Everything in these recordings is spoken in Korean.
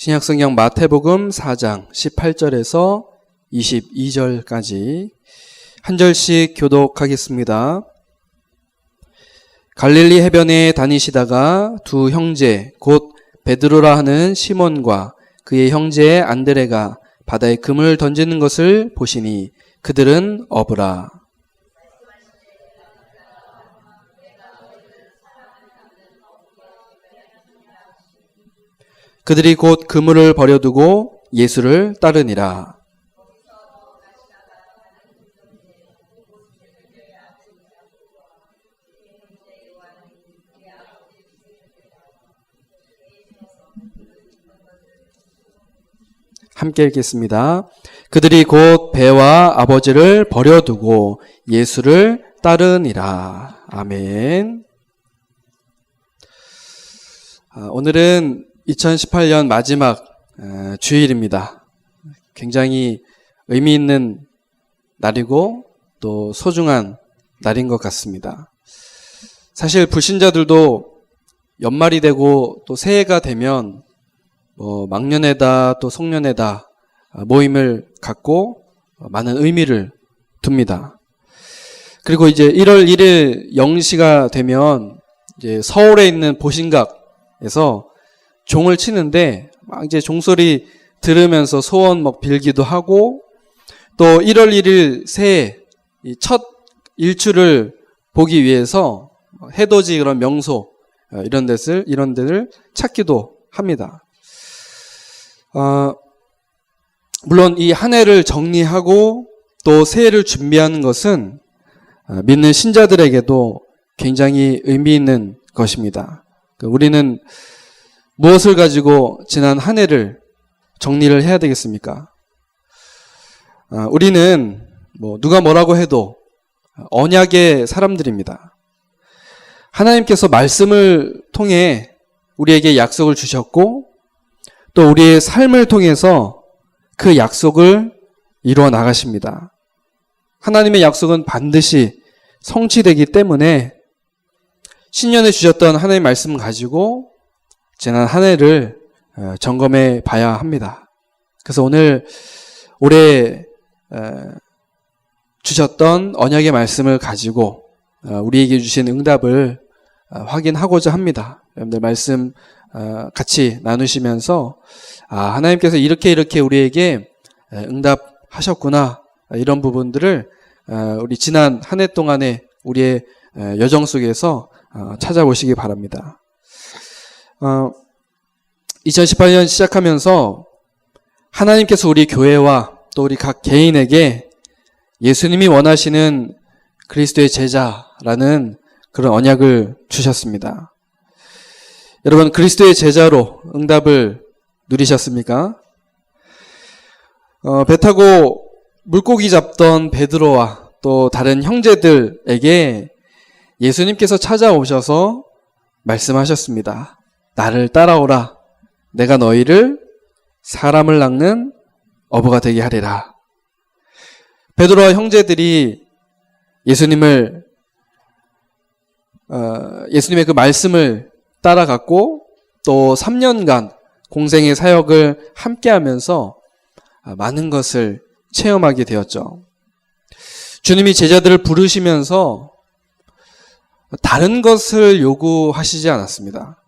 신약성경 마태복음 4장 18절에서 22절까지 한 절씩 교독하겠습니다. 갈릴리 해변에 다니시다가 두 형제 곧 베드로라 하는 시몬과 그의 형제 안드레가 바다에 금을 던지는 것을 보시니 그들은 어부라. 그들이 곧 그물을 버려두고 예수를 따르니라. 함께 읽겠습니다. 그들이 곧 배와 아버지를 버려두고 예수를 따르니라. 아멘. 오늘은 2018년 마지막 주일입니다. 굉장히 의미 있는 날이고 또 소중한 날인 것 같습니다. 사실 불신자들도 연말이 되고 또 새해가 되면 막년회다 또 송년회다 모임을 갖고 많은 의미를 둡니다. 그리고 이제 1월 1일 0시가 되면 이제 서울에 있는 보신각에서 종을 치는데 막 이제 종소리 들으면서 소원 빌기도 하고 또 1월 1일 새해 첫 일출을 보기 위해서 해돋이 그런 명소 이런 데를 찾기도 합니다. 물론 이 한 해를 정리하고 또 새해를 준비하는 것은 믿는 신자들에게도 굉장히 의미 있는 것입니다. 우리는 무엇을 가지고 지난 한 해를 정리를 해야 되겠습니까? 우리는 누가 뭐라고 해도 언약의 사람들입니다. 하나님께서 말씀을 통해 우리에게 약속을 주셨고 또 우리의 삶을 통해서 그 약속을 이루어 나가십니다. 하나님의 약속은 반드시 성취되기 때문에 신년에 주셨던 하나님의 말씀을 가지고 지난 한 해를 점검해 봐야 합니다. 그래서 오늘 올해 주셨던 언약의 말씀을 가지고 우리에게 주신 응답을 확인하고자 합니다. 여러분들 말씀 같이 나누시면서 하나님께서 이렇게 우리에게 응답하셨구나 이런 부분들을 우리 지난 한 해 동안의 우리의 여정 속에서 찾아보시기 바랍니다. 2018년 시작하면서 하나님께서 우리 교회와 또 우리 각 개인에게 예수님이 원하시는 그리스도의 제자라는 그런 언약을 주셨습니다. 여러분 그리스도의 제자로 응답을 누리셨습니까? 배 타고 물고기 잡던 베드로와 또 다른 형제들에게 예수님께서 찾아오셔서 말씀하셨습니다. 나를 따라오라. 내가 너희를 사람을 낚는 어부가 되게 하리라. 베드로와 형제들이 예수님의 그 말씀을 따라갔고 또 3년간 공생의 사역을 함께하면서 많은 것을 체험하게 되었죠. 주님이 제자들을 부르시면서 다른 것을 요구하시지 않았습니다.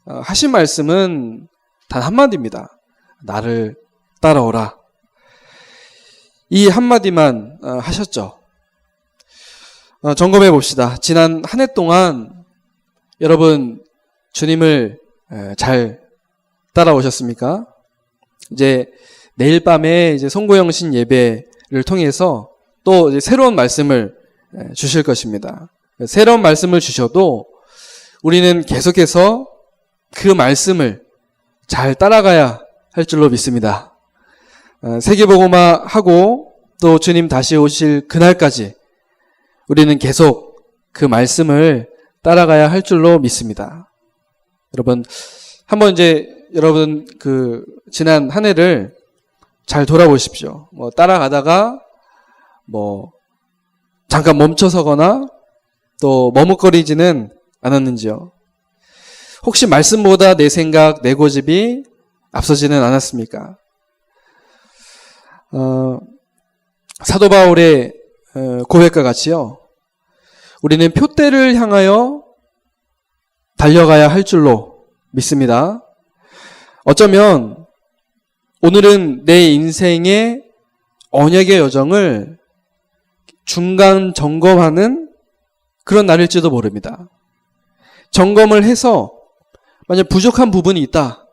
하신 말씀은 단 한마디입니다. 나를 따라오라. 이 한마디만 하셨죠. 점검해 봅시다. 지난 한 해 동안 여러분 주님을 잘 따라오셨습니까? 이제 내일 밤에 이제 송고영신 예배를 통해서 또 이제 새로운 말씀을 주실 것입니다. 새로운 말씀을 주셔도 우리는 계속해서 그 말씀을 잘 따라가야 할 줄로 믿습니다. 세계복음화 하고 또 주님 다시 오실 그날까지 우리는 계속 그 말씀을 따라가야 할 줄로 믿습니다. 여러분 한번 이제 여러분 그 지난 한 해를 잘 돌아보십시오. 따라가다가 잠깐 멈춰서거나 또 머뭇거리지는 않았는지요? 혹시 말씀보다 내 생각, 내 고집이 앞서지는 않았습니까? 사도 바울의 고백과 같이요. 우리는 표대를 향하여 달려가야 할 줄로 믿습니다. 어쩌면 오늘은 내 인생의 언약의 여정을 중간 점검하는 그런 날일지도 모릅니다. 점검을 해서 만약 부족한 부분이 있다.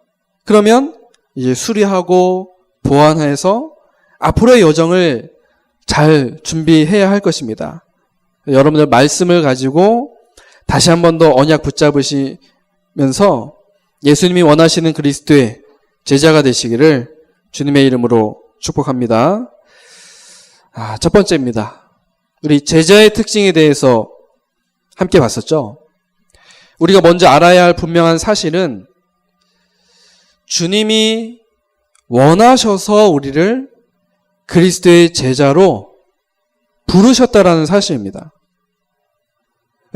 그러면 이제 수리하고 보완해서 앞으로의 여정을 잘 준비해야 할 것입니다. 여러분들 말씀을 가지고 다시 한 번 더 언약 붙잡으시면서 예수님이 원하시는 그리스도의 제자가 되시기를 주님의 이름으로 축복합니다. 첫 번째입니다. 우리 제자의 특징에 대해서 함께 봤었죠. 우리가 먼저 알아야 할 분명한 사실은 주님이 원하셔서 우리를 그리스도의 제자로 부르셨다라는 사실입니다.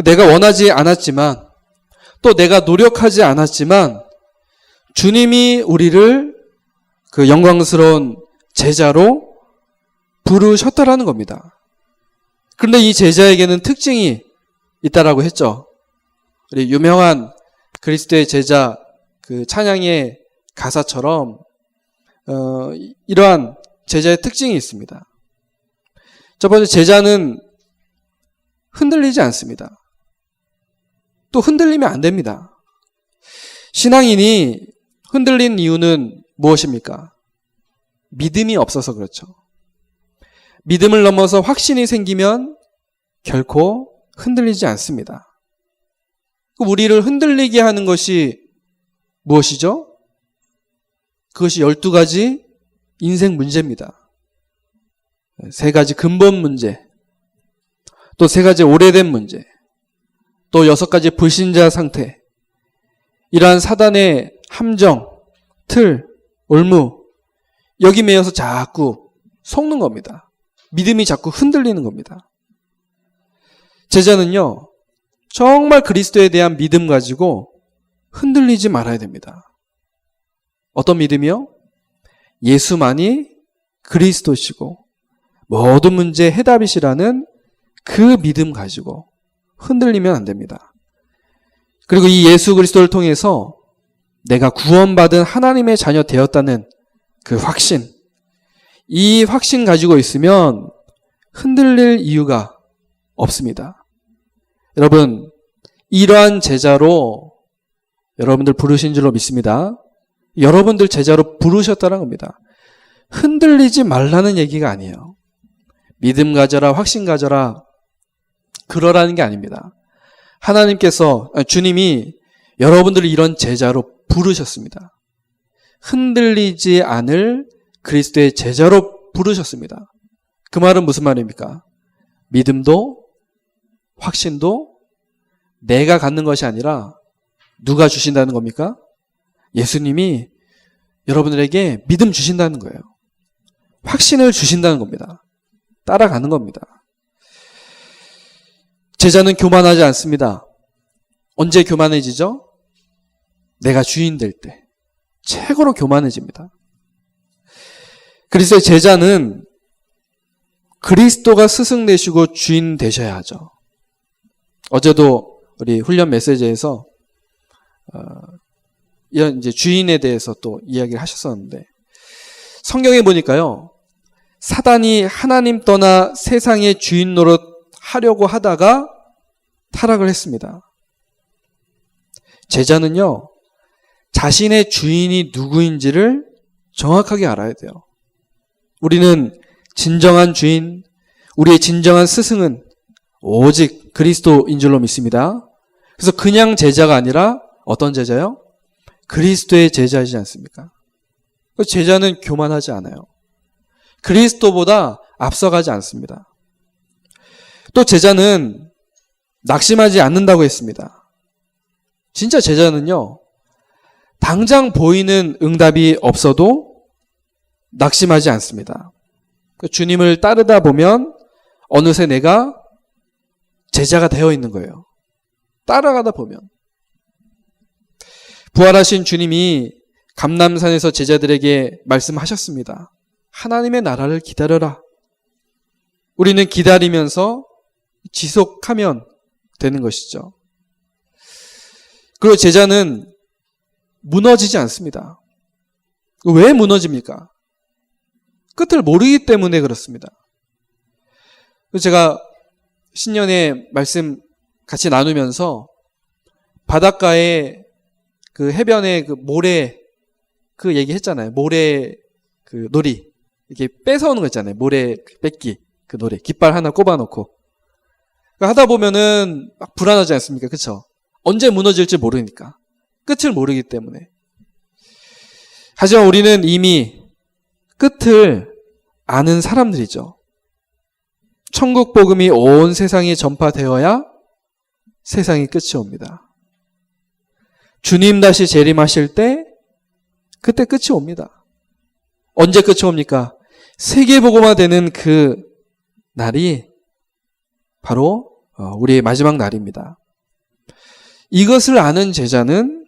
내가 원하지 않았지만 또 내가 노력하지 않았지만 주님이 우리를 그 영광스러운 제자로 부르셨다라는 겁니다. 그런데 이 제자에게는 특징이 있다라고 했죠. 우리 유명한 그리스도의 제자 그 찬양의 가사처럼 이러한 제자의 특징이 있습니다. 첫 번째, 제자는 흔들리지 않습니다. 또 흔들리면 안 됩니다. 신앙인이 흔들린 이유는 무엇입니까? 믿음이 없어서 그렇죠. 믿음을 넘어서 확신이 생기면 결코 흔들리지 않습니다. 우리를 흔들리게 하는 것이 무엇이죠? 그것이 12가지 인생 문제입니다. 3가지 근본 문제, 또 3가지 오래된 문제, 또 6가지 불신자 상태, 이러한 사단의 함정, 틀, 올무, 여기 매여서 자꾸 속는 겁니다. 믿음이 자꾸 흔들리는 겁니다. 제자는요, 정말 그리스도에 대한 믿음 가지고 흔들리지 말아야 됩니다. 어떤 믿음이요? 예수만이 그리스도시고 모든 문제의 해답이시라는 그 믿음 가지고 흔들리면 안 됩니다. 그리고 이 예수 그리스도를 통해서 내가 구원받은 하나님의 자녀 되었다는 그 확신, 이 확신 가지고 있으면 흔들릴 이유가 없습니다. 여러분, 이러한 제자로 여러분들 부르신 줄로 믿습니다. 여러분들 제자로 부르셨다는 겁니다. 흔들리지 말라는 얘기가 아니에요. 믿음 가져라, 확신 가져라, 그러라는 게 아닙니다. 주님이 여러분들을 이런 제자로 부르셨습니다. 흔들리지 않을 그리스도의 제자로 부르셨습니다. 그 말은 무슨 말입니까? 믿음도 확신도 내가 갖는 것이 아니라 누가 주신다는 겁니까? 예수님이 여러분들에게 믿음 주신다는 거예요. 확신을 주신다는 겁니다. 따라가는 겁니다. 제자는 교만하지 않습니다. 언제 교만해지죠? 내가 주인 될 때. 최고로 교만해집니다. 그리스도의 제자는 그리스도가 스승 되시고 주인 되셔야 하죠. 어제도 우리 훈련 메시지에서 이런 이제 주인에 대해서 또 이야기를 하셨었는데, 성경에 보니까요, 사단이 하나님 떠나 세상의 주인 노릇 하려고 하다가 타락을 했습니다. 제자는요, 자신의 주인이 누구인지를 정확하게 알아야 돼요. 우리는 진정한 주인, 우리의 진정한 스승은 오직 그리스도인 줄로 믿습니다. 그래서 그냥 제자가 아니라 어떤 제자요? 그리스도의 제자이지 않습니까? 제자는 교만하지 않아요. 그리스도보다 앞서가지 않습니다. 또 제자는 낙심하지 않는다고 했습니다. 진짜 제자는요, 당장 보이는 응답이 없어도 낙심하지 않습니다. 주님을 따르다 보면 어느새 내가 제자가 되어 있는 거예요. 따라가다 보면. 부활하신 주님이 감람산에서 제자들에게 말씀하셨습니다. 하나님의 나라를 기다려라. 우리는 기다리면서 지속하면 되는 것이죠. 그리고 제자는 무너지지 않습니다. 왜 무너집니까? 끝을 모르기 때문에 그렇습니다. 제가 신년에 말씀 같이 나누면서 바닷가에 그 해변에 그 모래 그 얘기 했잖아요. 모래 그 놀이. 이렇게 뺏어오는 거 있잖아요. 모래 뺏기. 그 놀이. 깃발 하나 꼽아놓고. 하다 보면은 막 불안하지 않습니까? 그쵸? 언제 무너질지 모르니까. 끝을 모르기 때문에. 하지만 우리는 이미 끝을 아는 사람들이죠. 천국 복음이 온 세상에 전파되어야 세상이 끝이 옵니다. 주님 다시 재림하실 때 그때 끝이 옵니다. 언제 끝이 옵니까? 세계복음화 되는 그 날이 바로 우리의 마지막 날입니다. 이것을 아는 제자는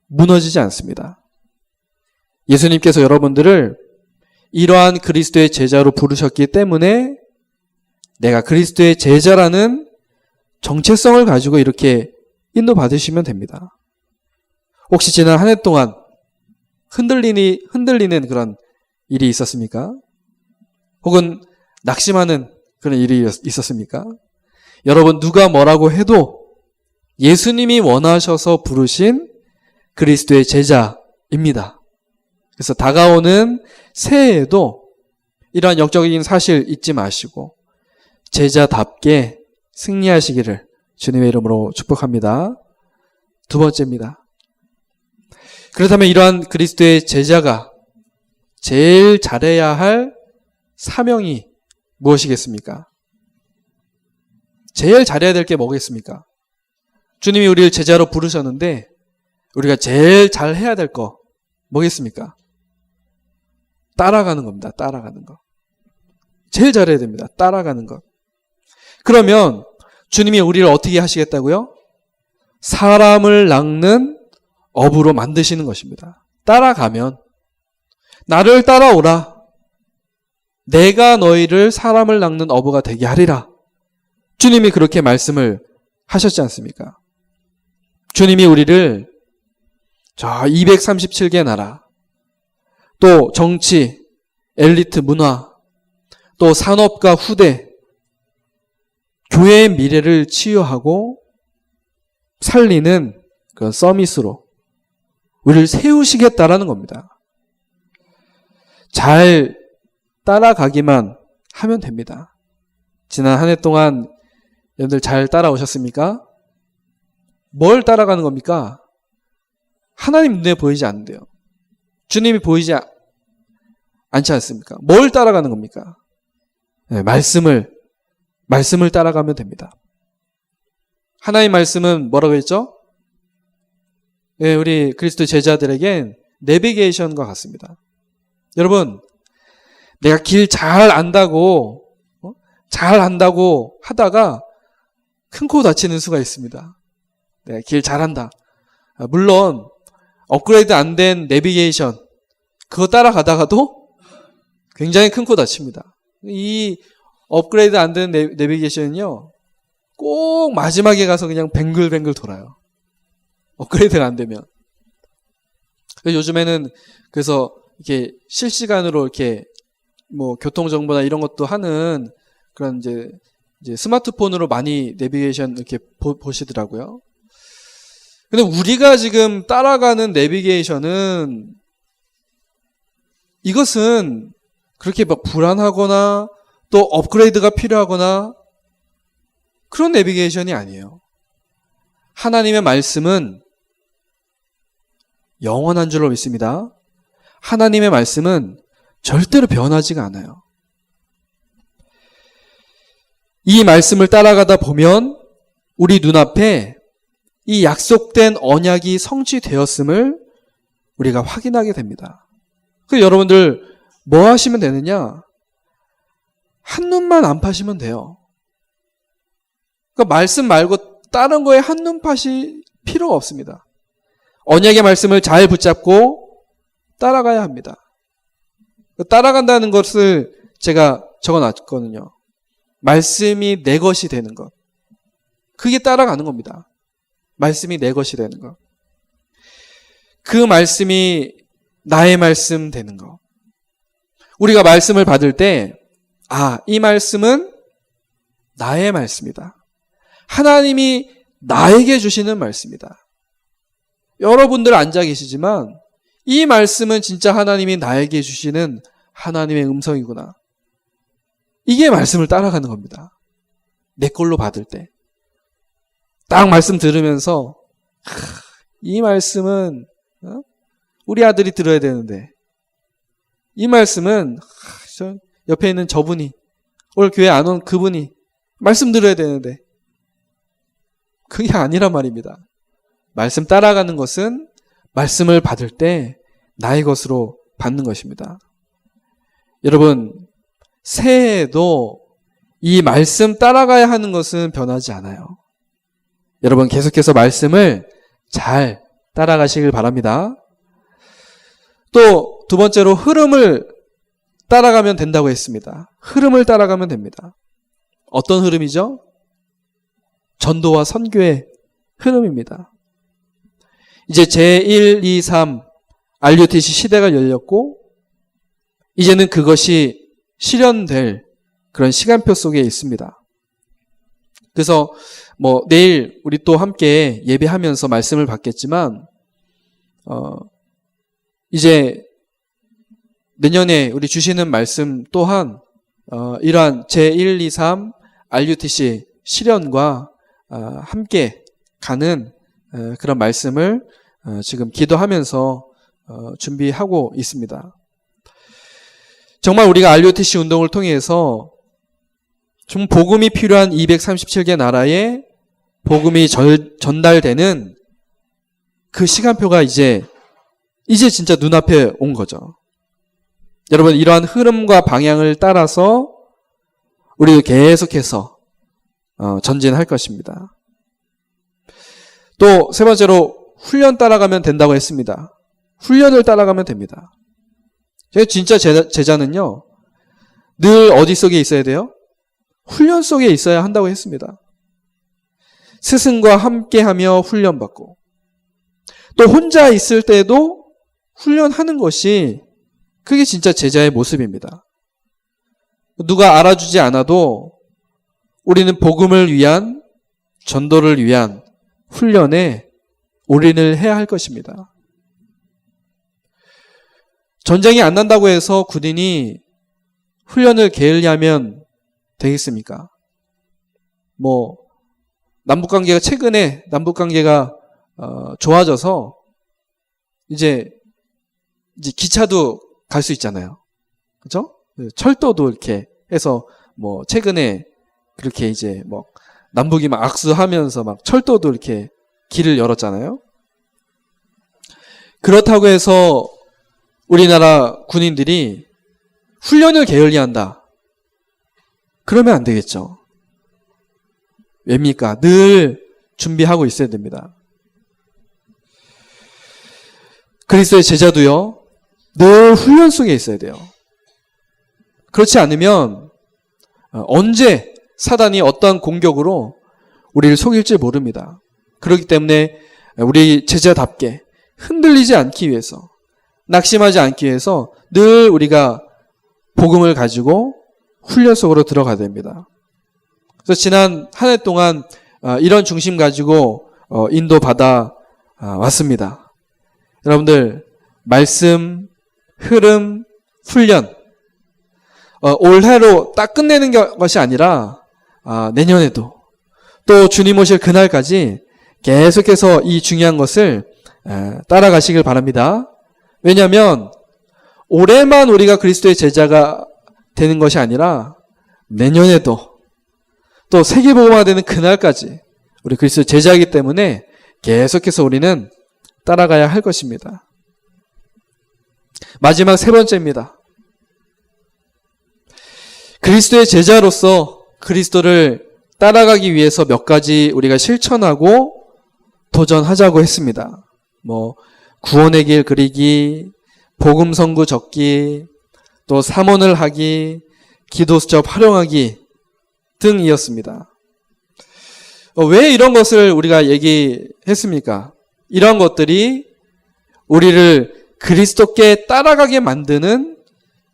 무너지지 않습니다. 예수님께서 여러분들을 이러한 그리스도의 제자로 부르셨기 때문에 내가 그리스도의 제자라는 정체성을 가지고 이렇게 인도받으시면 됩니다. 혹시 지난 한 해 동안 흔들리는 그런 일이 있었습니까? 혹은 낙심하는 그런 일이 있었습니까? 여러분, 누가 뭐라고 해도 예수님이 원하셔서 부르신 그리스도의 제자입니다. 그래서 다가오는 새해에도 이러한 역적인 사실 잊지 마시고 제자답게 승리하시기를 주님의 이름으로 축복합니다. 두 번째입니다. 그렇다면 이러한 그리스도의 제자가 제일 잘해야 할 사명이 무엇이겠습니까? 제일 잘해야 될 게 뭐겠습니까? 주님이 우리를 제자로 부르셨는데 우리가 제일 잘해야 될 거 뭐겠습니까? 따라가는 겁니다. 따라가는 거. 제일 잘해야 됩니다. 따라가는 것. 그러면 주님이 우리를 어떻게 하시겠다고요? 사람을 낚는 어부로 만드시는 것입니다. 따라가면 나를 따라오라. 내가 너희를 사람을 낚는 어부가 되게 하리라. 주님이 그렇게 말씀을 하셨지 않습니까? 주님이 우리를 저 237개 나라, 또 정치, 엘리트 문화, 또 산업과 후대, 교회의 미래를 치유하고 살리는 그런 서밋으로 우리를 세우시겠다라는 겁니다. 잘 따라가기만 하면 됩니다. 지난 한 해 동안 여러분들 잘 따라오셨습니까? 뭘 따라가는 겁니까? 하나님 눈에 보이지 않는데요. 주님이 보이지 않지 않습니까? 뭘 따라가는 겁니까? 네, 말씀을 따라가면 됩니다. 하나님 말씀은 뭐라고 했죠? 네, 우리 그리스도 제자들에겐 내비게이션과 같습니다. 여러분, 내가 길 잘 안다고 하다가 큰 코 다치는 수가 있습니다. 내가 길 잘한다. 물론 업그레이드 안 된 내비게이션 그거 따라가다가도 굉장히 큰 코 다칩니다. 이 업그레이드 안 된 내비게이션은요, 꼭 마지막에 가서 그냥 뱅글뱅글 돌아요. 업그레이드가 안 되면. 요즘에는 그래서 이렇게 실시간으로 이렇게 뭐 교통 정보나 이런 것도 하는 그런 이제 스마트폰으로 많이 내비게이션 이렇게 보시더라고요. 근데 우리가 지금 따라가는 내비게이션은 이것은 그렇게 막 불안하거나 또 업그레이드가 필요하거나 그런 내비게이션이 아니에요. 하나님의 말씀은 영원한 줄로 믿습니다. 하나님의 말씀은 절대로 변하지가 않아요. 이 말씀을 따라가다 보면 우리 눈앞에 이 약속된 언약이 성취되었음을 우리가 확인하게 됩니다. 그래서 여러분들 뭐 하시면 되느냐? 한눈만 안 파시면 돼요. 그러니까 말씀 말고 다른 거에 한눈 파실 필요가 없습니다. 언약의 말씀을 잘 붙잡고 따라가야 합니다. 따라간다는 것을 제가 적어놨거든요. 말씀이 내 것이 되는 것. 그게 따라가는 겁니다. 말씀이 내 것이 되는 것. 그 말씀이 나의 말씀 되는 것. 우리가 말씀을 받을 때, 이 말씀은 나의 말씀이다. 하나님이 나에게 주시는 말씀이다. 여러분들 앉아 계시지만 이 말씀은 진짜 하나님이 나에게 주시는 하나님의 음성이구나. 이게 말씀을 따라가는 겁니다. 내 걸로 받을 때. 딱 말씀 들으면서 이 말씀은 우리 아들이 들어야 되는데, 이 말씀은 저 옆에 있는 저분이, 오늘 교회 안 온 그분이 말씀 들어야 되는데, 그게 아니란 말입니다. 말씀 따라가는 것은 말씀을 받을 때 나의 것으로 받는 것입니다. 여러분, 새해에도 이 말씀 따라가야 하는 것은 변하지 않아요. 여러분, 계속해서 말씀을 잘 따라가시길 바랍니다. 또 두 번째로 흐름을 따라가면 된다고 했습니다. 흐름을 따라가면 됩니다. 어떤 흐름이죠? 전도와 선교의 흐름입니다. 이제 제1, 2, 3 RUTC 시대가 열렸고, 이제는 그것이 실현될 그런 시간표 속에 있습니다. 그래서 내일 우리 또 함께 예배하면서 말씀을 받겠지만, 이제 내년에 우리 주시는 말씀 또한 이러한 제1, 2, 3 RUTC 실현과 함께 가는 그런 말씀을 지금 기도하면서 준비하고 있습니다. 정말 우리가 RUTC 운동을 통해서 좀 복음이 필요한 237개 나라에 복음이 전달되는 그 시간표가 이제 진짜 눈앞에 온 거죠. 여러분, 이러한 흐름과 방향을 따라서 우리도 계속해서 전진할 것입니다. 또 세 번째로 훈련 따라가면 된다고 했습니다. 훈련을 따라가면 됩니다. 진짜 제자는요, 늘 어디 속에 있어야 돼요? 훈련 속에 있어야 한다고 했습니다. 스승과 함께하며 훈련받고, 또 혼자 있을 때도 훈련하는 것이 그게 진짜 제자의 모습입니다. 누가 알아주지 않아도 우리는 복음을 위한, 전도를 위한 훈련에 올인을 해야 할 것입니다. 전쟁이 안 난다고 해서 군인이 훈련을 게을리하면 되겠습니까? 남북관계가 최근에 남북관계가 좋아져서 이제 기차도 갈 수 있잖아요. 그죠? 철도도 이렇게 해서 최근에 그렇게 이제 남북이 막 악수하면서 막 철도도 이렇게 길을 열었잖아요. 그렇다고 해서 우리나라 군인들이 훈련을 게을리한다. 그러면 안 되겠죠. 왜입니까? 늘 준비하고 있어야 됩니다. 그리스도의 제자도요, 늘 훈련 속에 있어야 돼요. 그렇지 않으면 언제 사단이 어떠한 공격으로 우리를 속일지 모릅니다. 그렇기 때문에 우리 제자답게 흔들리지 않기 위해서, 낙심하지 않기 위해서 늘 우리가 복음을 가지고 훈련 속으로 들어가야 됩니다. 그래서 지난 한 해 동안 이런 중심 가지고 인도받아 왔습니다. 여러분들, 말씀, 흐름, 훈련, 올해로 딱 끝내는 것이 아니라 내년에도 또 주님 오실 그날까지 계속해서 이 중요한 것을 따라가시길 바랍니다. 왜냐하면 올해만 우리가 그리스도의 제자가 되는 것이 아니라 내년에도 또 세계복음화가 되는 그날까지 우리 그리스도의 제자이기 때문에 계속해서 우리는 따라가야 할 것입니다. 마지막 세 번째입니다. 그리스도의 제자로서 그리스도를 따라가기 위해서 몇 가지 우리가 실천하고 도전하자고 했습니다. 구원의 길 그리기, 복음 선구 적기, 또 사모를 하기, 기도 수첩 활용하기 등이었습니다. 왜 이런 것을 우리가 얘기했습니까? 이런 것들이 우리를 그리스도께 따라가게 만드는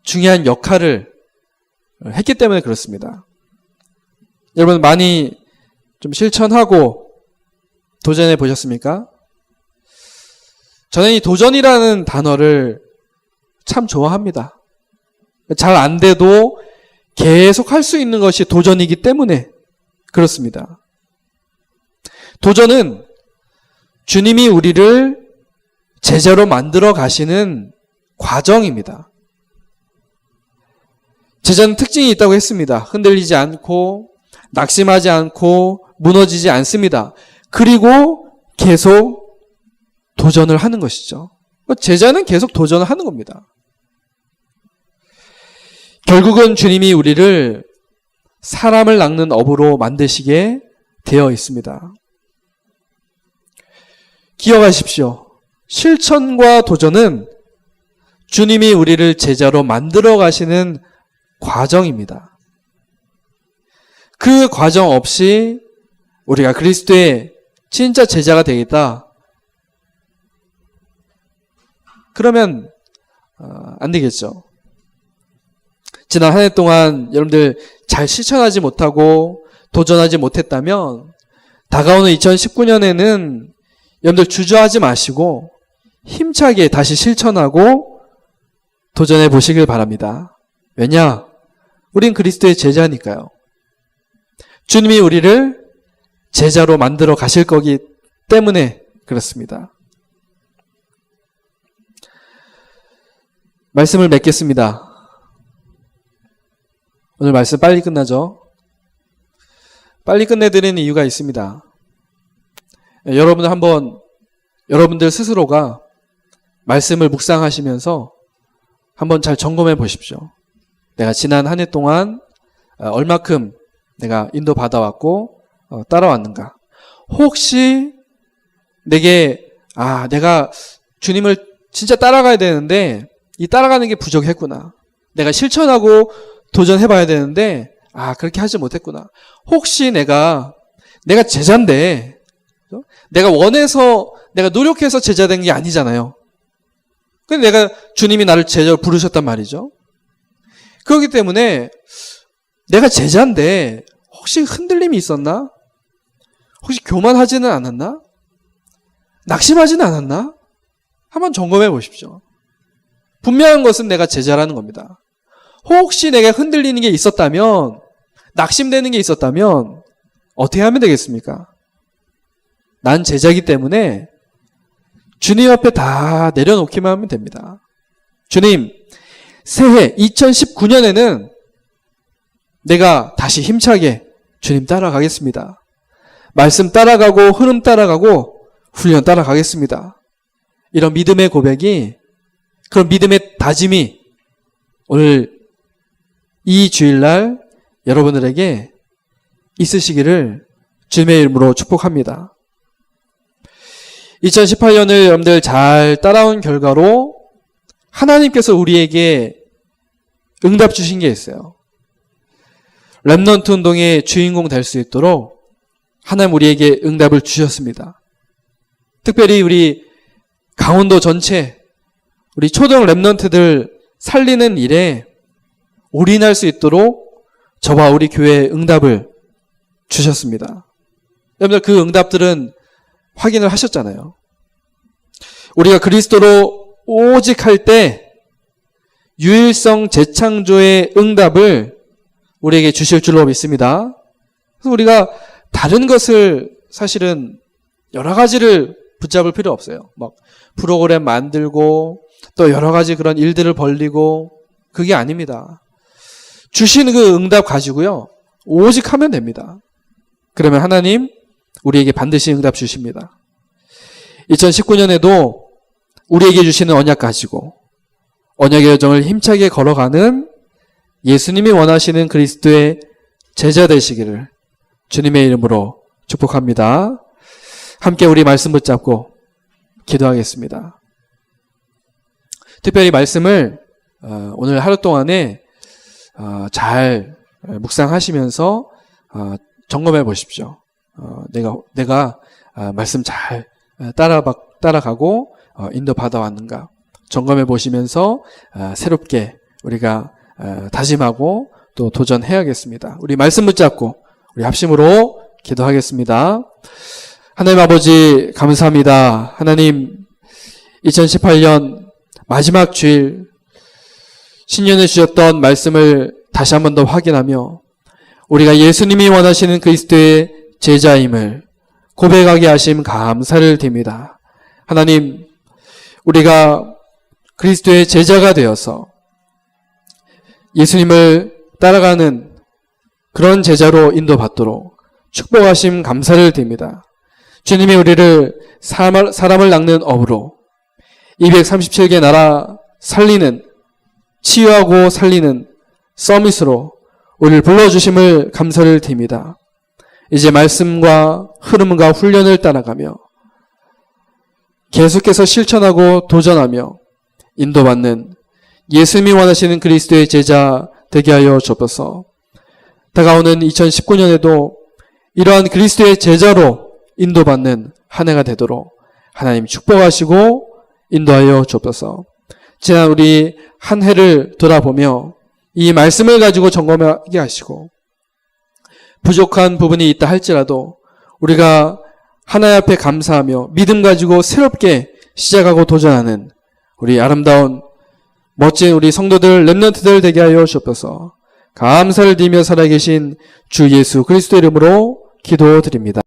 중요한 역할을 했기 때문에 그렇습니다. 여러분 많이 좀 실천하고 도전해 보셨습니까? 저는 이 도전이라는 단어를 참 좋아합니다. 잘 안 돼도 계속 할 수 있는 것이 도전이기 때문에 그렇습니다. 도전은 주님이 우리를 제자로 만들어 가시는 과정입니다. 제자는 특징이 있다고 했습니다. 흔들리지 않고 낙심하지 않고 무너지지 않습니다. 그리고 계속 도전을 하는 것이죠. 제자는 계속 도전을 하는 겁니다. 결국은 주님이 우리를 사람을 낚는 어부로 만드시게 되어 있습니다. 기억하십시오. 실천과 도전은 주님이 우리를 제자로 만들어 가시는 과정입니다. 그 과정 없이 우리가 그리스도의 진짜 제자가 되겠다. 그러면 안 되겠죠. 지난 한 해 동안 여러분들 잘 실천하지 못하고 도전하지 못했다면 다가오는 2019년에는 여러분들 주저하지 마시고 힘차게 다시 실천하고 도전해 보시길 바랍니다. 왜냐? 우린 그리스도의 제자니까요. 주님이 우리를 제자로 만들어 가실 거기 때문에 그렇습니다. 말씀을 맺겠습니다. 오늘 말씀 빨리 끝나죠? 빨리 끝내드리는 이유가 있습니다. 여러분들 한번 여러분들 스스로가 말씀을 묵상하시면서 한번 잘 점검해 보십시오. 내가 지난 한 해 동안 얼마큼 내가 인도 받아왔고 따라왔는가. 혹시 내게 내가 주님을 진짜 따라가야 되는데 이 따라가는 게 부족했구나. 내가 실천하고 도전해봐야 되는데 그렇게 하지 못했구나. 혹시 내가 제자인데 내가 원해서 내가 노력해서 제자된 게 아니잖아요. 근데 내가 주님이 나를 제자로 부르셨단 말이죠. 그렇기 때문에 내가 제자인데 혹시 흔들림이 있었나? 혹시 교만하지는 않았나? 낙심하지는 않았나? 한번 점검해 보십시오. 분명한 것은 내가 제자라는 겁니다. 혹시 내가 흔들리는 게 있었다면, 낙심되는 게 있었다면 어떻게 하면 되겠습니까? 난 제자이기 때문에 주님 앞에 다 내려놓기만 하면 됩니다. 주님, 새해 2019년에는 내가 다시 힘차게 주님 따라가겠습니다. 말씀 따라가고 흐름 따라가고 훈련 따라가겠습니다. 이런 믿음의 고백이, 그런 믿음의 다짐이 오늘 이 주일날 여러분들에게 있으시기를 주님의 이름으로 축복합니다. 2018년을 여러분들 잘 따라온 결과로 하나님께서 우리에게 응답 주신 게 있어요. 렘넌트 운동의 주인공 될 수 있도록 하나님 우리에게 응답을 주셨습니다. 특별히 우리 강원도 전체, 우리 초등 렘넌트들 살리는 일에 올인할 수 있도록 저와 우리 교회에 응답을 주셨습니다. 여러분들 그 응답들은 확인을 하셨잖아요. 우리가 그리스도로 오직 할 때 유일성 재창조의 응답을 우리에게 주실 줄로 믿습니다. 그래서 우리가 다른 것을 사실은 여러 가지를 붙잡을 필요 없어요. 막 프로그램 만들고 또 여러 가지 그런 일들을 벌리고 그게 아닙니다. 주시는 그 응답 가지고요. 오직 하면 됩니다. 그러면 하나님 우리에게 반드시 응답 주십니다. 2019년에도 우리에게 주시는 언약 가지고 언약의 여정을 힘차게 걸어가는 예수님이 원하시는 그리스도의 제자 되시기를 주님의 이름으로 축복합니다. 함께 우리 말씀 붙잡고 기도하겠습니다. 특별히 말씀을 오늘 하루 동안에 잘 묵상하시면서 점검해 보십시오. 내가 말씀 잘 따라가고 인도 받아왔는가 점검해 보시면서 새롭게 우리가 다짐하고 또 도전해야겠습니다. 우리 말씀 붙잡고 우리 합심으로 기도하겠습니다. 하나님 아버지 감사합니다. 하나님 2018년 마지막 주일 신년에 주셨던 말씀을 다시 한 번 더 확인하며 우리가 예수님이 원하시는 그리스도의 제자임을 고백하게 하심 감사를 드립니다. 하나님, 우리가 그리스도의 제자가 되어서 예수님을 따라가는 그런 제자로 인도받도록 축복하심 감사를 드립니다. 주님이 우리를 사람을 낚는 업으로 237개 나라 살리는, 치유하고 살리는 서밋으로 우리를 불러주심을 감사를 드립니다. 이제 말씀과 흐름과 훈련을 따라가며 계속해서 실천하고 도전하며 인도받는 예수님이 원하시는 그리스도의 제자 되게 하여 주옵소서. 다가오는 2019년에도 이러한 그리스도의 제자로 인도받는 한 해가 되도록 하나님 축복하시고 인도하여 주옵소서. 지난 우리 한 해를 돌아보며 이 말씀을 가지고 점검하게 하시고 부족한 부분이 있다 할지라도 우리가 하나님 앞에 감사하며 믿음 가지고 새롭게 시작하고 도전하는 우리 아름다운 멋진 우리 성도들 렘넌트들 되게 하여 주옵소서. 감사를 드리며 살아계신 주 예수 그리스도 이름으로 기도드립니다.